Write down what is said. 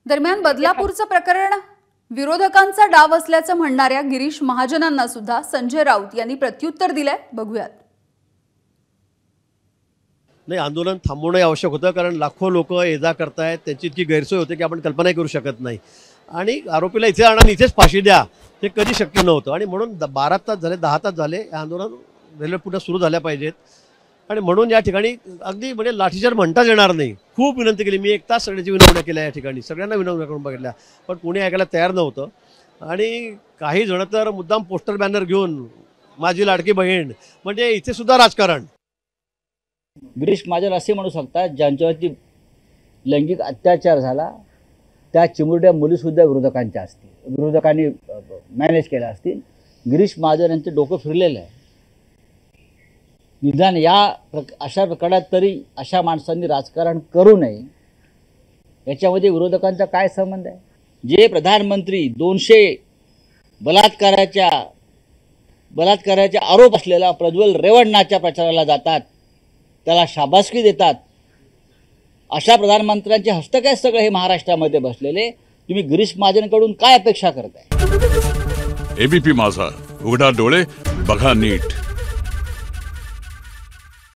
दरम्यान बदलापूरचं प्रकरण विरोधकांचा डाव असल्याचं म्हणणाऱ्या गिरीश महाजनांना सुद्धा संजय राऊत यांनी प्रत्युत्तर दिलंय. बघूयात. नाही, आंदोलन थांबवणं आवश्यक होतं, कारण लाखो लोक ये-जा करतायत, त्यांची इतकी गैरसोय होते की आपण कल्पनाही करू शकत नाही. आणि आरोपीला इथे आणून इथेच फाशी द्या हे कधी शक्य नव्हतं. आणि म्हणून 12 तास झाले, 10 तास झाले, हे आंदोलन रेल्वे पुन्हा सुरू झाल्या पाहिजेत. आणि म्हणून या ठिकाणी अगदी म्हणजे लाठीचार्ज म्हणताच येणार नाही. खूप विनंती केली मी, 1 तास सगळ्याची विनवण्या केल्या, या ठिकाणी सगळ्यांना विनवण्या करून बघितल्या, पण कोणी ऐकायला तयार नव्हतं. आणि काही जण तर मुद्दाम पोस्टर बॅनर घेऊन माझी लाडकी बहीण, म्हणजे इथे सुद्धा राजकारण. गिरीश महाजन असे म्हणू शकतात ज्यांच्यावरती लैंगिक अत्याचार झाला त्या चिमुरड्या मुलीसुद्धा विरोधकांनी मॅनेज केल्या असतील. गिरीश महाजन यांचं डोकं फिरलेलं आहे. निदान अशा प्रकारात तरी अशा माणसांनी राजकारण करू नये. याच्यामध्ये विरोधकांचा काय संबंध आहे? जे प्रधानमंत्री 200 बलात्काराचे आरोप असलेला प्रज्वल रेवण्णाच्या प्रचाराला जातात, त्याला शाबासकी देतात, अशा प्रधानमंत्र्यांचे हस्तक आहे सगळे हे महाराष्ट्रामध्ये बसलेले. तुम्ही गिरीश महाजनकडून काय अपेक्षा करताय? एबीपी माझा, उघडा डोळे बघा नीट.